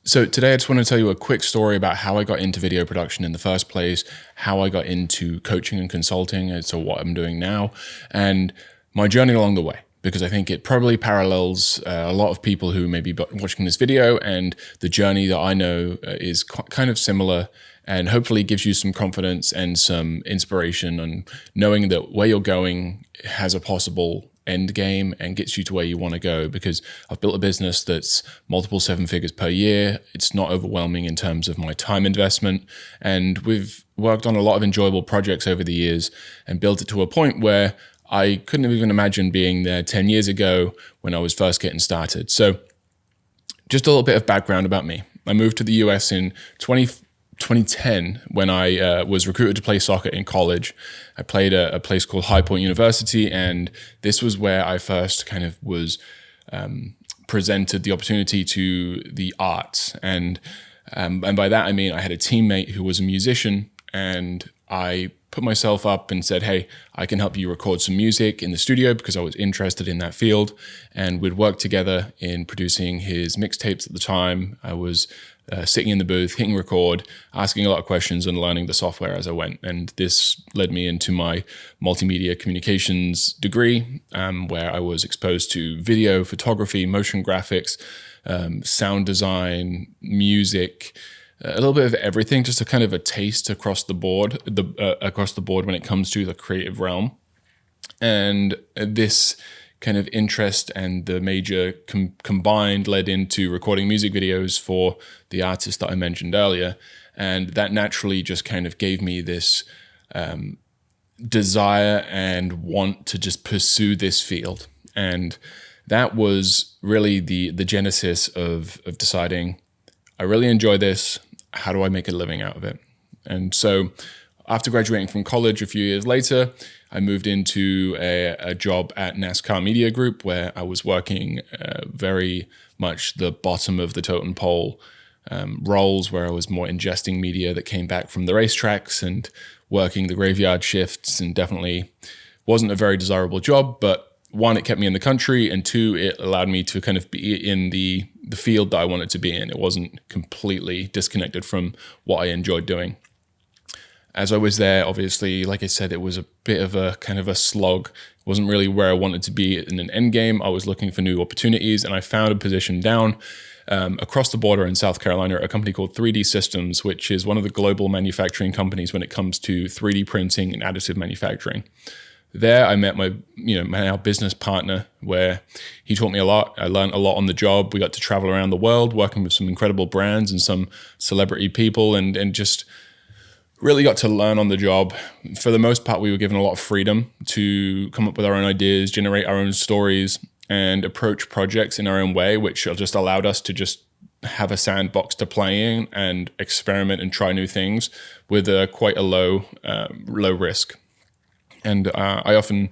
So today I just want to tell you a quick story about how I got into video production in the first place, how I got into coaching and consulting as to what I'm doing now, and my journey along the way, because I think it probably parallels a lot of people who may be watching this video, and the journey that I know is kind of similar, and hopefully gives you some confidence and some inspiration on knowing that where you're going has a possible end game and gets you to where you want to go, because I've built a business that's multiple seven figures per year. It's not overwhelming in terms of my time investment. And we've worked on a lot of enjoyable projects over the years and built it to a point where I couldn't have even imagined being there 10 years ago when I was first getting started. So just a little bit of background about me. I moved to the US in 2010 when I was recruited to play soccer in college. I played a place called High Point University, and this was where I first kind of was presented the opportunity to the arts. And by that I mean I had a teammate who was a musician, and I put myself up and said, hey, I can help you record some music in the studio because I was interested in that field. And we'd work together in producing his mixtapes at the time. I was sitting in the booth, hitting record, asking a lot of questions and learning the software as I went. And this led me into my multimedia communications degree, where I was exposed to video, photography, motion graphics, sound design, music, a little bit of everything, just a kind of a taste across the board, when it comes to the creative realm. And this kind of interest and the major combined led into recording music videos for the artist that I mentioned earlier. And that naturally just kind of gave me this desire and want to just pursue this field. And that was really the genesis of deciding, I really enjoy this. How do I make a living out of it? And so after graduating from college a few years later, I moved into a job at NASCAR Media Group, where I was working very much the bottom of the totem pole roles, where I was more ingesting media that came back from the racetracks and working the graveyard shifts, and definitely wasn't a very desirable job. But one, it kept me in the country, and two, it allowed me to kind of be in the field that I wanted to be in. It wasn't completely disconnected from what I enjoyed doing. As I was there, obviously, like I said, it was a bit of a kind of a slog. It wasn't really where I wanted to be in an end game. I was looking for new opportunities, and I found a position down across the border in South Carolina at a company called 3D Systems, which is one of the global manufacturing companies when it comes to 3D printing and additive manufacturing. There, I met my now business partner, where he taught me a lot. I learned a lot on the job. We got to travel around the world, working with some incredible brands and some celebrity people, and just really got to learn on the job. For the most part, we were given a lot of freedom to come up with our own ideas, generate our own stories, and approach projects in our own way, which just allowed us to just have a sandbox to play in and experiment and try new things with quite a low risk. And I often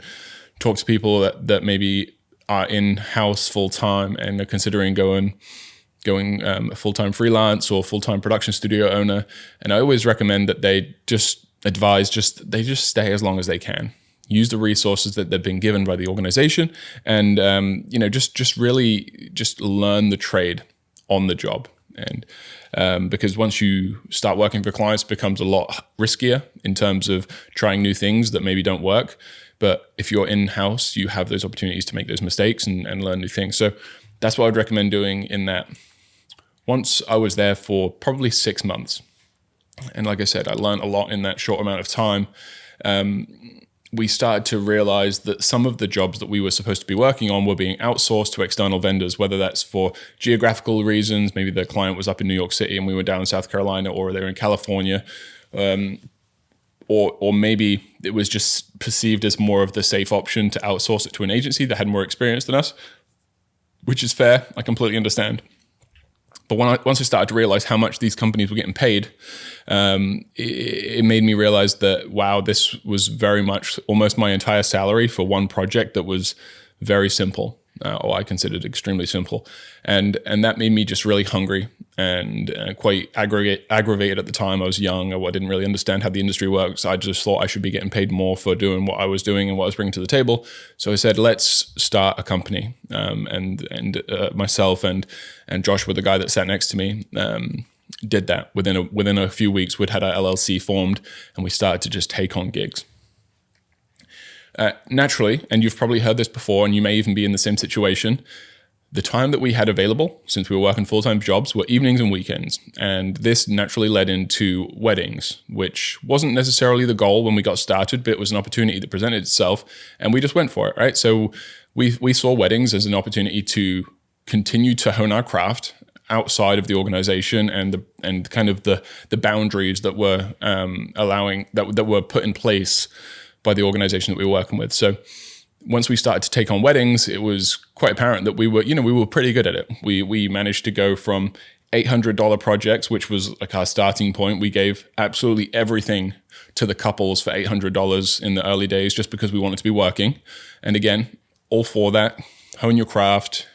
talk to people that maybe are in-house full-time and are considering going full-time freelance or full-time production studio owner. And I always recommend that they just stay as long as they can. Use the resources that they've been given by the organization, and just really learn the trade on the job. And because once you start working for clients, it becomes a lot riskier in terms of trying new things that maybe don't work. But if you're in-house, you have those opportunities to make those mistakes and learn new things. So that's what I'd recommend doing in that. Once I was there for probably 6 months. And like I said, I learned a lot in that short amount of time. We started to realize that some of the jobs that we were supposed to be working on were being outsourced to external vendors, whether that's for geographical reasons. Maybe the client was up in New York City and we were down in South Carolina, or they were in California. Or maybe it was just perceived as more of the safe option to outsource it to an agency that had more experience than us, which is fair. I completely understand. But once I started to realize how much these companies were getting paid, it made me realize that, wow, this was very much almost my entire salary for one project that was very simple, or I considered extremely simple. And that made me just really hungry. and quite aggravated at the time. I was young. I didn't really understand how the industry works. I just thought I should be getting paid more for doing what I was doing and what I was bringing to the table. So I said, let's start a company. And myself and Joshua, the guy that sat next to me, did that. Within a few weeks, we'd had our LLC formed, and we started to just take on gigs. Naturally, and you've probably heard this before, and you may even be in the same situation, the time that we had available, since we were working full-time jobs, were evenings and weekends. And this naturally led into weddings, which wasn't necessarily the goal when we got started, but it was an opportunity that presented itself, and we just went for it, right? So we saw weddings as an opportunity to continue to hone our craft outside of the organization and kind of the boundaries that were that were put in place by the organization that we were working with. So once we started to take on weddings, it was quite apparent that we were pretty good at it. We managed to go from $800 projects, which was like our starting point. We gave absolutely everything to the couples for $800 in the early days, just because we wanted to be working. And again, all for that. Hone your craft,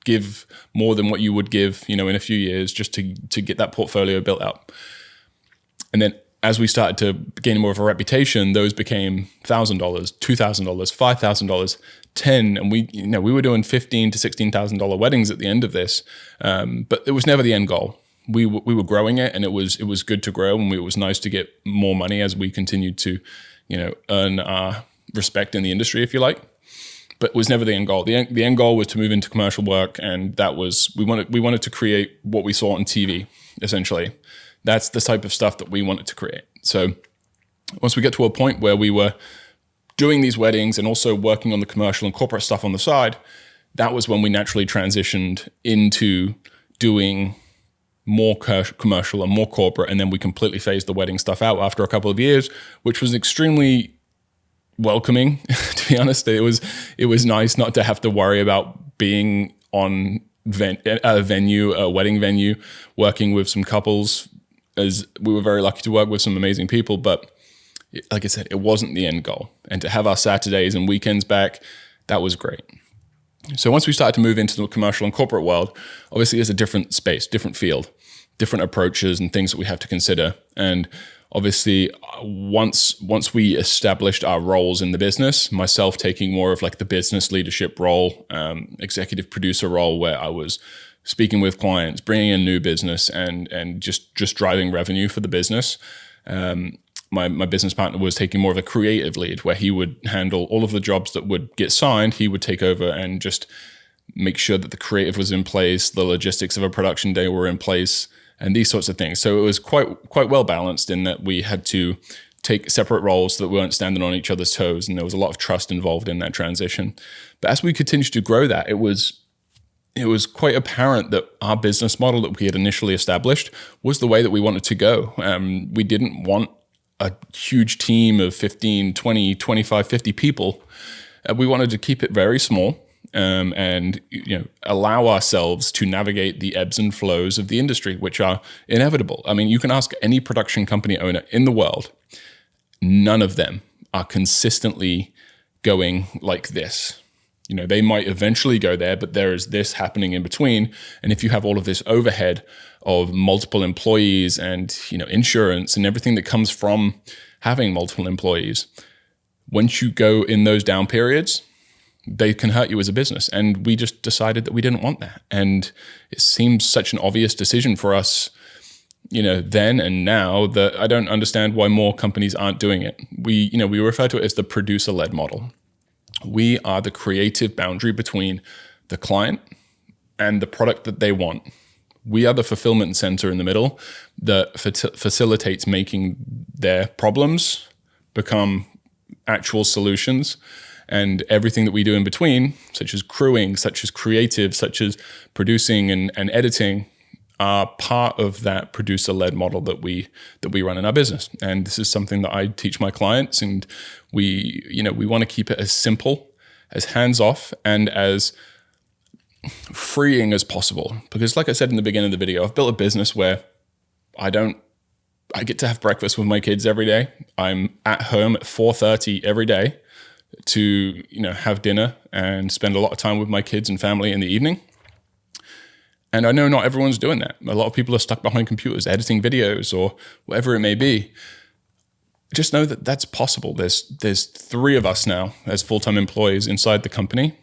give more than what you would give, in a few years, just to get that portfolio built up. And then as we started to gain more of a reputation, those became $1,000, $2,000, $5,000, $10,000, and we were doing $15,000 to $16,000 weddings at the end of this. But it was never the end goal. We were growing it, and it was good to grow, and it was nice to get more money as we continued to, earn our respect in the industry, if you like. But it was never the end goal. The end goal was to move into commercial work, and that was we wanted to create what we saw on TV, essentially. That's the type of stuff that we wanted to create. So once we get to a point where we were doing these weddings and also working on the commercial and corporate stuff on the side, that was when we naturally transitioned into doing more commercial and more corporate, and then we completely phased the wedding stuff out after a couple of years, which was extremely welcoming. To be honest, it was nice not to have to worry about being on a wedding venue, working with some couples, as we were very lucky to work with some amazing people. But like I said, it wasn't the end goal. And to have our Saturdays and weekends back, that was great. So once we started to move into the commercial and corporate world, obviously it's a different space, different field, different approaches and things that we have to consider. And obviously, once we established our roles in the business, myself taking more of like the business leadership role, executive producer role, where I was speaking with clients, bringing in new business, and just driving revenue for the business. My business partner was taking more of a creative lead, where he would handle all of the jobs that would get signed. He would take over and just make sure that the creative was in place, the logistics of a production day were in place, and these sorts of things. So it was quite well balanced in that we had to take separate roles so that we weren't standing on each other's toes, and there was a lot of trust involved in that transition. But as we continued to grow that, it was quite apparent that our business model that we had initially established was the way that we wanted to go. We didn't want a huge team of 15, 20, 25, 50 people. We wanted to keep it very small. And allow ourselves to navigate the ebbs and flows of the industry, which are inevitable. I mean, you can ask any production company owner in the world, none of them are consistently going like this. They might eventually go there, but there is this happening in between. And if you have all of this overhead of multiple employees and insurance and everything that comes from having multiple employees, once you go in those down periods, they can hurt you as a business. And we just decided that we didn't want that. And it seems such an obvious decision for us, then and now, that I don't understand why more companies aren't doing it. We refer to it as the producer-led model. We are the creative boundary between the client and the product that they want. We are the fulfillment center in the middle that facilitates making their problems become actual solutions. And everything that we do in between, such as crewing, such as creative, such as producing and editing, are part of that producer-led model that we run in our business. And this is something that I teach my clients, and we want to keep it as simple, as hands-off, and as freeing as possible. Because like I said in the beginning of the video, I've built a business where I get to have breakfast with my kids every day. I'm at home at 4:30 every day to have dinner and spend a lot of time with my kids and family in the evening. And I know not everyone's doing that. A lot of people are stuck behind computers, editing videos or whatever it may be. Just know that that's possible. There's 3 of us now as full-time employees inside the company.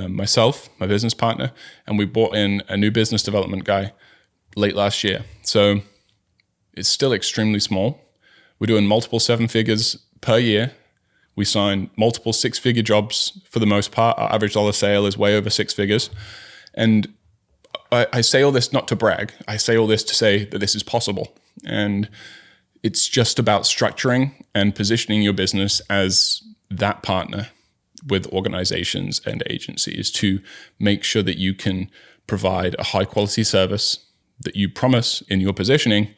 Myself, my business partner, and we brought in a new business development guy late last year. So it's still extremely small. We're doing multiple 7 figures per year. We sign multiple 6-figure jobs for the most part. Our average dollar sale is way over 6 figures. And I say all this not to brag. I say all this to say that this is possible. And it's just about structuring and positioning your business as that partner with organizations and agencies to make sure that you can provide a high quality service that you promise in your positioning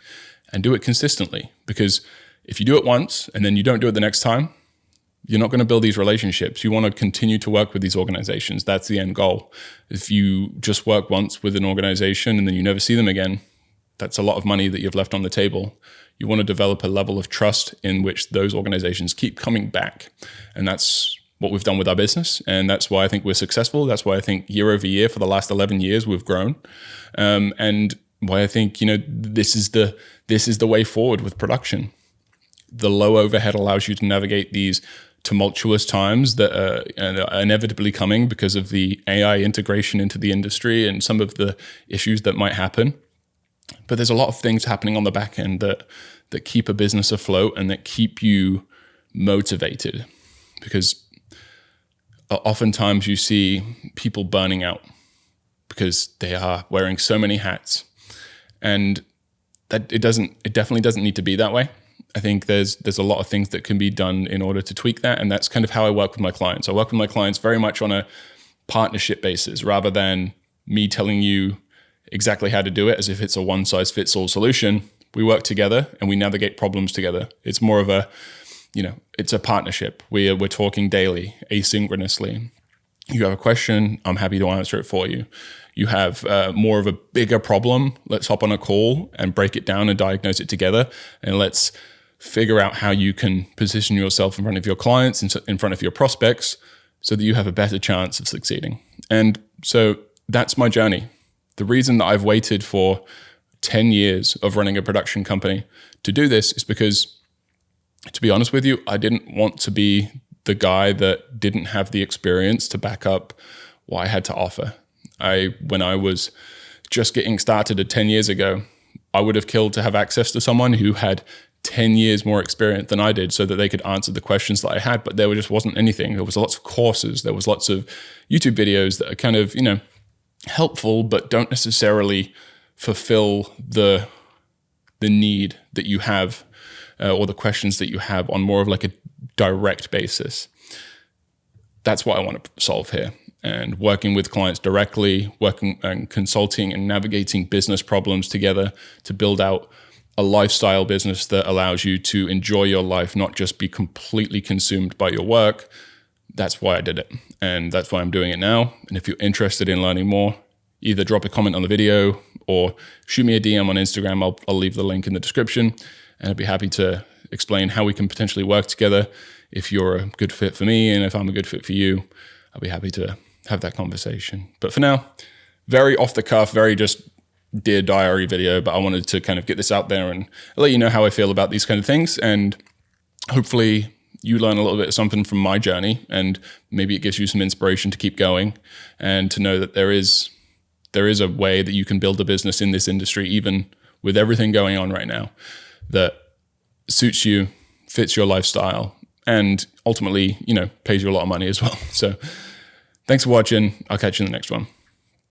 and do it consistently. Because if you do it once and then you don't do it the next time, you're not going to build these relationships. You want to continue to work with these organizations. That's the end goal. If you just work once with an organization and then you never see them again, that's a lot of money that you've left on the table. You want to develop a level of trust in which those organizations keep coming back. And that's what we've done with our business. And that's why I think we're successful. That's why I think year over year for the last 11 years, we've grown. And why I think, this is the way forward with production. The low overhead allows you to navigate these tumultuous times that are inevitably coming because of the AI integration into the industry and some of the issues that might happen. But there's a lot of things happening on the back end that keep a business afloat and that keep you motivated. Because oftentimes you see people burning out because they are wearing so many hats. And that it definitely doesn't need to be that way. I think there's a lot of things that can be done in order to tweak that. And that's kind of how I work with my clients. I work with my clients very much on a partnership basis rather than me telling you exactly how to do it as if it's a one-size-fits-all solution. We work together and we navigate problems together. It's more of a, it's a partnership. We're talking daily, asynchronously. You have a question, I'm happy to answer it for you. You have more of a bigger problem, let's hop on a call and break it down and diagnose it together. And let's figure out how you can position yourself in front of your clients, in front of your prospects, so that you have a better chance of succeeding. And so that's my journey. The reason that I've waited for 10 years of running a production company to do this is because, to be honest with you, I didn't want to be the guy that didn't have the experience to back up what I had to offer. When I was just getting started 10 years ago, I would have killed to have access to someone who had 10 years more experience than I did so that they could answer the questions that I had, but there just wasn't anything. There was lots of courses. There was lots of YouTube videos that are kind of, helpful, but don't necessarily fulfill the need that you have or the questions that you have on more of like a direct basis. That's what I want to solve here. And working with clients directly, working and consulting and navigating business problems together to build out a lifestyle business that allows you to enjoy your life, not just be completely consumed by your work. That's why I did it. And that's why I'm doing it now. And if you're interested in learning more, either drop a comment on the video or shoot me a DM on Instagram. I'll leave the link in the description. And I'd be happy to explain how we can potentially work together. If you're a good fit for me and if I'm a good fit for you, I'll be happy to have that conversation. But for now, very off the cuff, very just Dear Diary video, but I wanted to kind of get this out there and let you know how I feel about these kind of things. And hopefully you learn a little bit of something from my journey, and maybe it gives you some inspiration to keep going and to know that there is a way that you can build a business in this industry, even with everything going on right now, that suits you, fits your lifestyle, and ultimately, pays you a lot of money as well. So thanks for watching. I'll catch you in the next one.